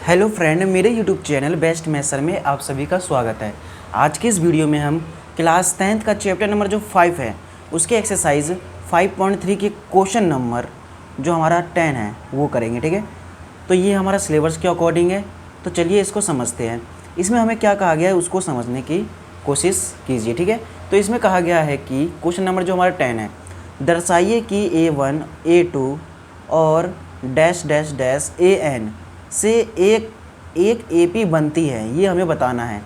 Hello friend, मेरे YouTube channel best maths में आप सभी का स्वागत है। आज के इस वीडियो में हम क्लास 10th का चैप्टर नंबर जो 5 है उसके एक्सरसाइज 5.3 के क्वेश्चन नंबर जो हमारा 10 है वो करेंगे। ठीक है, तो ये हमारा सिलेबस के अकॉर्डिंग है। तो चलिए इसको समझते हैं। इसमें हमें क्या कहा गया है उसको समझने की कोशिश कीजिए। ठीक है, तो इसमें कहा गया है कि क्वेश्चन नंबर जो हमारा 10 है, दर्शाइए कि A1 A2 और डैश डैश डैश AN से एक AP बनती है, ये हमें बताना है।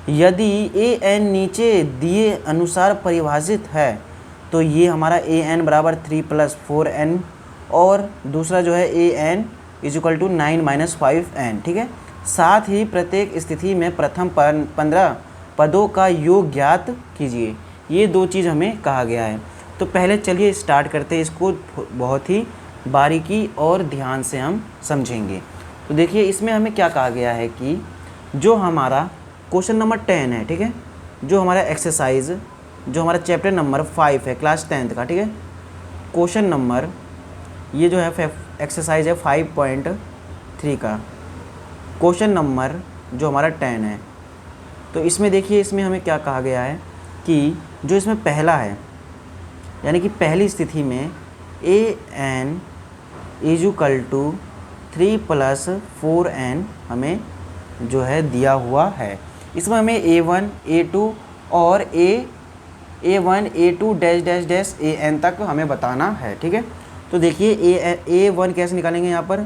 यदि AN नीचे दिए अनुसार परिभाषित है तो ये हमारा AN बराबर 3 + 4N और दूसरा जो है AN = 9 - 5N। ठीक है, साथ ही प्रत्येक स्थिति में प्रथम 15 पदों का योग ज्ञात कीजिए। ये दो चीज़ हमें कहा गया है। तो पहले चलिए स्टार्ट करते हैं, इसको बहुत ही बारीकी और ध्यान से हम समझेंगे। तो देखिए इसमें हमें क्या कहा गया है कि जो हमारा क्वेश्चन नंबर 10 है, ठीक है, जो हमारा एक्सरसाइज जो हमारा चैप्टर नंबर 5 है क्लास 10th का, ठीक है, क्वेश्चन नंबर ये जो है एक्सरसाइज है 5.3 का क्वेश्चन नंबर जो हमारा 10 है। तो इसमें देखिए इसमें हमें क्या कहा गया है कि जो इसमें पहला है यानी कि पहली स्थिति में AN = 3 + 4N हमें जो है दिया हुआ है। इसमें हमें A1 A2 और A1 A2 dash dash dash AN तक हमें बताना है। ठीक है, तो देखिए A1 कैसे निकालेंगे, यहाँ पर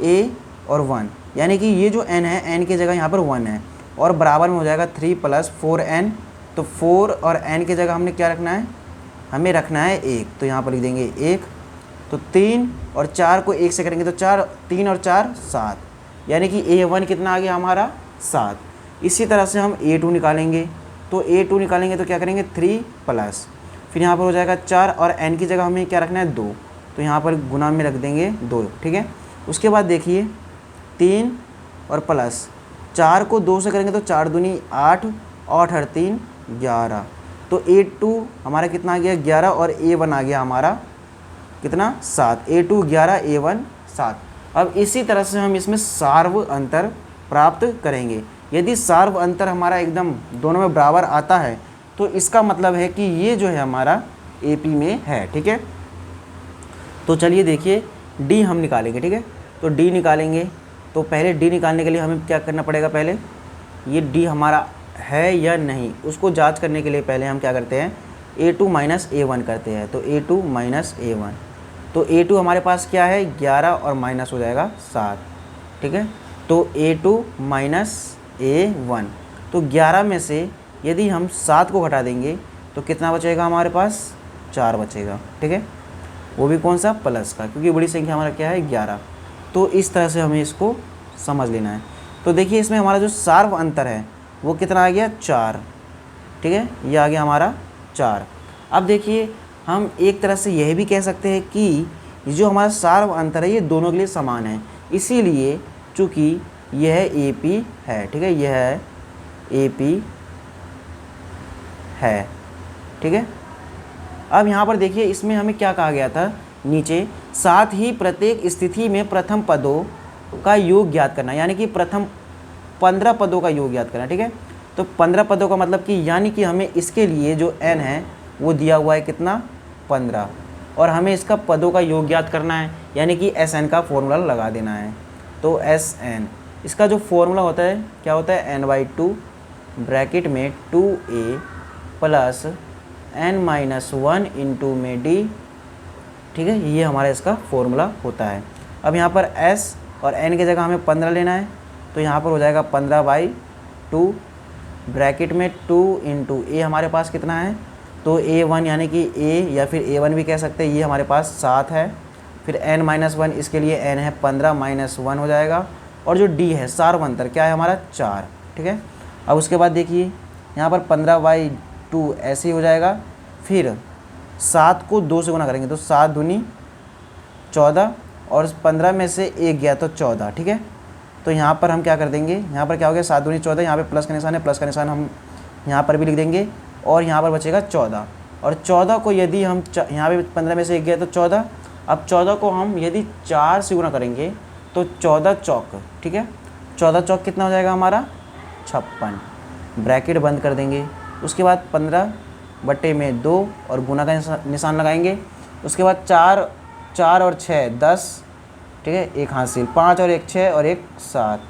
A और 1 यानी कि ये जो N है N की जगह यहाँ पर 1 है और बराबर में हो जाएगा 3 + 4N। तो 4 और N की जगह हमने क्या रखना है, हमें रखना है 1, तो यहाँ पर लिख देंगे 1। तो 3 और 4 को 1 से करेंगे तो 4, 3 और 4 7, यानी कि A1 कितना आ गया हमारा 7। इसी तरह से हम A2 निकालेंगे। तो A2 निकालेंगे तो क्या करेंगे 3 प्लस, फिर यहाँ पर हो जाएगा 4 और N की जगह हमें क्या रखना है 2, तो यहाँ पर गुना में रख देंगे 2। ठीक है, उसके बाद देखिए 3 और प्लस 4 को 2 से करेंगे तो 4 दूनी 8, 8 और 3 11। तो A2 हमारा कितना आ गया 11 और A1 आ गया हमारा कितना 7। A2 11 A1 7। अब इसी तरह से हम इसमें सार्व अंतर प्राप्त करेंगे। यदि सार्व अंतर हमारा एकदम दोनों में बराबर आता है तो इसका मतलब है कि ये जो है हमारा AP में है। ठीक है, तो चलिए देखिए D हम निकालेंगे। ठीक है, तो D निकालेंगे तो पहले D निकालने के लिए हमें क्या करना पड़ेगा, पहले ये D हमारा है या नहीं उसको जांच करने के लिए पहले हम क्या करते हैं A2 - A1 करते हैं। तो A2 - A1, तो A2 हमारे पास क्या है 11 और माइनस हो जाएगा 7। ठीक है, तो A2 - A1, तो 11 में से यदि हम 7 को घटा देंगे तो कितना बचेगा हमारे पास 4 बचेगा। ठीक है, वो भी कौन सा प्लस का, क्योंकि बड़ी संख्या हमारा क्या है 11। तो इस तरह से हमें इसको समझ लेना है। तो देखिए इसमें हमारा जो सार्व अंतर है वो कितना आ गया 4। ठीक है, ये आ गया हमारा 4। अब देखिए हम एक तरह से यह भी कह सकते हैं कि जो हमारा सार्व अंतर है ये दोनों के लिए समान है, इसीलिए चूँकि यह AP है। ठीक है, यह AP है। ठीक है, अब यहाँ पर देखिए इसमें हमें क्या कहा गया था नीचे, साथ ही प्रत्येक स्थिति में प्रथम पदों का योग ज्ञात करना, यानी कि प्रथम 15 पदों का योग ज्ञात करना। ठीक है, तो 15 पदों का मतलब कि यानी कि हमें इसके लिए जो N है वो दिया हुआ है कितना 15 और हमें इसका पदों का योग ज्ञात करना है, यानी कि SN का फॉर्मूला लगा देना है। तो SN इसका जो फॉर्मूला होता है क्या होता है N/2 ब्रैकेट में 2A प्लस N - 1 × में D। ठीक है, ये हमारा इसका फॉर्मूला होता है। अब यहाँ पर S और N की जगह हमें 15 लेना है, तो यहाँ पर हो जाएगा 15/2 ब्रैकेट में 2 × A हमारे पास कितना है, तो A1 यानी कि A या फिर A1 भी कह सकते हैं, ये हमारे पास 7 है। फिर N - 1 इसके लिए N है 15 - 1 हो जाएगा, और जो D है सार्व अंतर क्या है हमारा 4। ठीक है, अब उसके बाद देखिए यहाँ पर 15/2 ऐसे ही हो जाएगा। फिर 7 को 2 से गुना करेंगे तो 7 दूनी 14 और 15 में से 1 गया तो 14। ठीक है, तो यहाँ पर हम क्या कर देंगे, यहाँ पर क्या हो गया 7 दूनी 14, यहाँ पे प्लस का निशान है, प्लस का निशान हम यहाँ पर भी लिख देंगे और यहाँ पर बचेगा 14। और 14 को यदि हम यहाँ पे 15 में से 1 गया तो 14, अब 14 को हम यदि 4 से गुना करेंगे तो 14 चौक, ठीक है, 14 चौक कितना हो जाएगा हमारा 56, ब्रैकेट बंद कर देंगे। उसके बाद 15/2 और गुना का निशान लगाएंगे। उसके बाद 4 और 6 10, ठीक है, एक हासिल, 5 और 1 6 और 1 7,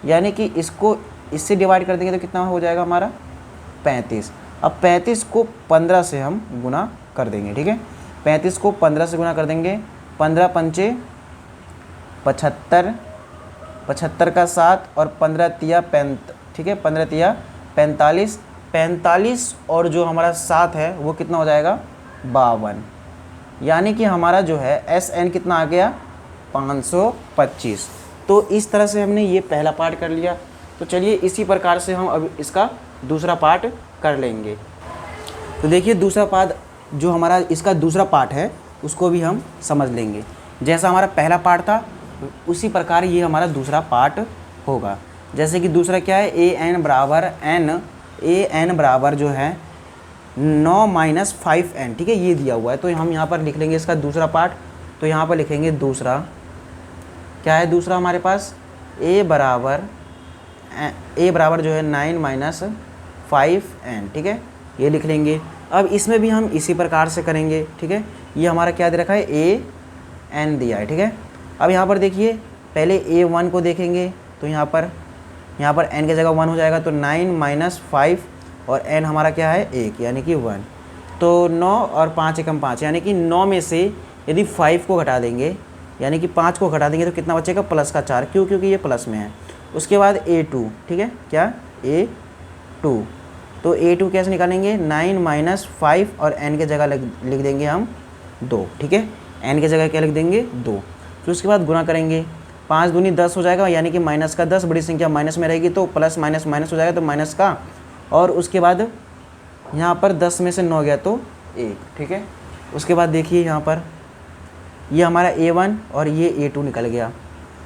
यानी कि इसको इससे डिवाइड कर देंगे तो कितना हो जाएगा हमारा 35। अब 35 को 15 से हम गुना कर देंगे, ठीक है, 35 को 15 से गुना कर देंगे। 15 पंचे 75, 75 का 7 और 15 तिया 5, ठीक है, 15 तिया 45, 45 और जो हमारा 7 है वो कितना हो जाएगा 52, यानी कि हमारा जो है SN कितना आ गया 525। तो इस तरह से हमने ये पहला पार्ट कर लिया। तो चलिए इसी प्रकार से हम अब इसका दूसरा पार्ट कर लेंगे। तो देखिए दूसरा पार्ट जो हमारा इसका दूसरा पार्ट है उसको भी हम समझ लेंगे। जैसा हमारा पहला पार्ट था उसी प्रकार ये हमारा दूसरा पार्ट होगा। जैसे कि दूसरा क्या है, AN बराबर जो है 9 - 5N, ठीक है, ये दिया हुआ है। तो हम यहाँ पर लिख लेंगे इसका दूसरा पार्ट। तो यहाँ पर लिखेंगे दूसरा, क्या है दूसरा हमारे पास, A बराबर जो है 9 - 5N, ठीक है, ये लिख लेंगे। अब इसमें भी हम इसी प्रकार से करेंगे, ठीक है। ये हमारा क्या दे रखा है AN दिया है, ठीक है। अब यहाँ पर देखिए पहले A1 को देखेंगे तो यहाँ पर N की जगह 1 हो जाएगा। तो 9 - 5 और N हमारा क्या है 1, यानी कि 1। तो 9 और 5 एकम 5, यानी कि 9 में से यदि 5 को घटा देंगे, यानी कि 5 को घटा देंगे तो कितना बचेगा प्लस का 4, क्योंकि ये प्लस में है। उसके बाद A2, ठीक है, क्या A2। तो A2 कैसे निकालेंगे, 9 - 5 और N के जगह लिख देंगे हम 2, ठीक है, N के जगह क्या लिख देंगे 2। फिर उसके बाद गुना करेंगे, 5 दूनी 10 हो जाएगा, यानी कि माइनस का 10, बड़ी संख्या माइनस में रहेगी तो प्लस माइनस माइनस हो जाएगा तो माइनस का, और उसके बाद यहाँ पर 10 में से 9 गया तो 1, ठीक है। उसके बाद देखिए यहाँ पर ये हमारा A1 और ये A2 निकल गया।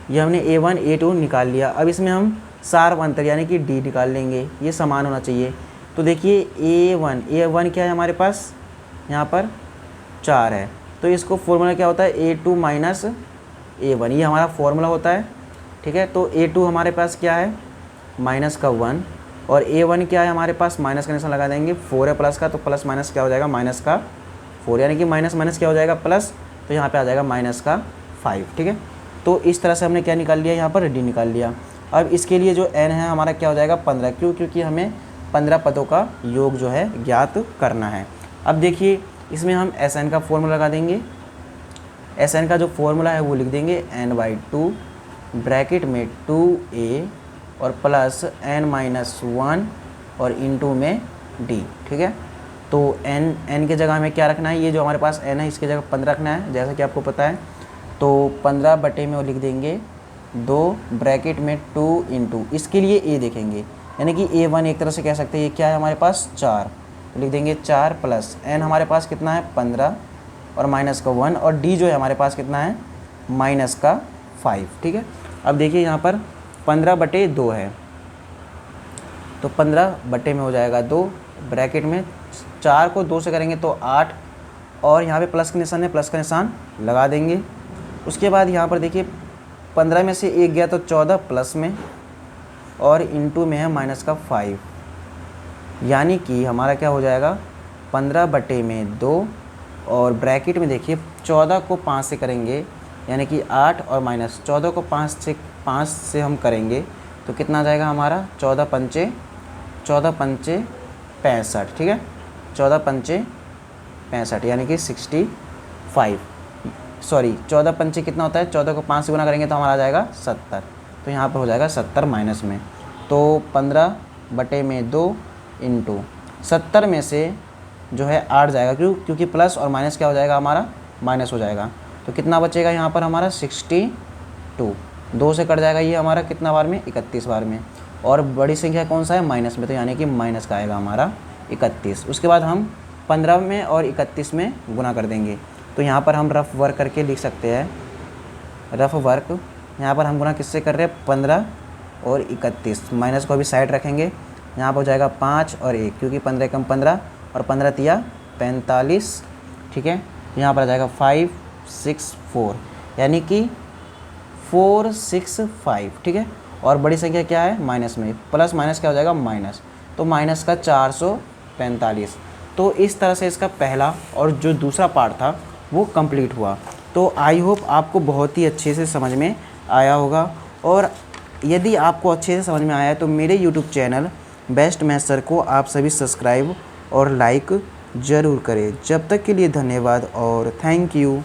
ये हमने A1 A2 निकाल लिया। अब इसमें हम सार अंतर यानी कि D निकाल लेंगे, ये समान होना चाहिए। तो देखिए A1 क्या है हमारे पास, यहाँ पर 4 है, तो इसको फॉर्मूला क्या होता है A2 - A1, ये हमारा फॉर्मूला होता है, ठीक है। तो A2 हमारे पास क्या है -1 और A1 क्या है हमारे पास, माइनस का निशान लगा देंगे, 4 है प्लस का, तो प्लस माइनस क्या हो जाएगा माइनस का 4, यानी कि माइनस माइनस क्या हो जाएगा प्लस, तो यहाँ पे आ जाएगा -5, ठीक है। तो इस तरह से हमने क्या निकाल लिया, यहाँ पर D निकाल लिया। अब इसके लिए जो N है हमारा क्या हो जाएगा 15, क्योंकि हमें 15 पदों का योग जो है ज्ञात करना है। अब देखिए इसमें हम SN का फॉर्मूला लगा देंगे। SN का जो फॉर्मूला है वो लिख देंगे N/2 ब्रैकेट में 2A और प्लस N - 1 और इंटू में D, ठीक है। तो N की जगह हमें क्या रखना है, ये जो हमारे पास N है इसकी जगह 15 रखना है, जैसा कि आपको पता है। तो 15 में वो लिख देंगे 2 ब्रैकेट में 2 इंटू, इसके लिए A देखेंगे, यानी कि A1 एक तरह से कह सकते हैं ये क्या है हमारे पास 4, तो लिख देंगे 4 प्लस N हमारे पास कितना है 15 और माइनस का 1 और D जो है हमारे पास कितना है -5, ठीक है। अब देखिए यहाँ पर 15/2 है, तो 15 में हो जाएगा 2 ब्रैकेट में 4 को 2 से करेंगे तो 8 और यहाँ पे प्लस का निशान है, प्लस का निशान लगा देंगे। उसके बाद यहाँ पर देखिए 15 में से 1 गया तो 14 प्लस में और इंटू में है -5, यानी कि हमारा क्या हो जाएगा 15/2 और ब्रैकेट में देखिए 14 को 5 से करेंगे यानी कि 8 और माइनस 14 को 5 से हम करेंगे तो कितना आ जाएगा हमारा 14 पंचे 65, ठीक है, 14 पंचे 65 यानी कि 65, सॉरी 14 पंचे कितना होता है, 14 को 5 से गुना करेंगे तो हमारा आ जाएगा 70, तो यहाँ पर हो जाएगा 70 माइनस में। तो 15/2 इंटू 70 में से जो है 8 जाएगा, क्योंकि प्लस और माइनस क्या हो जाएगा हमारा माइनस हो जाएगा, तो कितना बचेगा यहाँ पर हमारा 62, 2 से कट जाएगा ये हमारा कितना बार में 31 बार में, और बड़ी संख्या कौन सा है माइनस में, तो यानी कि माइनस का आएगा हमारा 31। उसके बाद हम 15 में और 31 में गुना कर देंगे, तो यहाँ पर हम रफ वर्क करके लिख सकते हैं, रफ वर्क यहाँ पर हम गुना किससे कर रहे हैं 15 और 31, माइनस को अभी साइड रखेंगे, यहाँ पर हो जाएगा 5 और 1 क्योंकि 15 कम 15 और 15 तिया 45, ठीक है, यहाँ पर आ जाएगा 564 यानी कि 465, ठीक है। और बड़ी संख्या क्या है माइनस में, प्लस माइनस क्या हो जाएगा माइनस, तो माइनस का 445। तो इस तरह से इसका पहला और जो दूसरा पार्ट था वो कंप्लीट हुआ। तो आई होप आपको बहुत ही अच्छे से समझ में आया होगा, और यदि आपको अच्छे से समझ में आया है तो मेरे YouTube channel best maths sir को आप सभी सब्सक्राइब और लाइक ज़रूर करें। जब तक के लिए धन्यवाद और थैंक यू।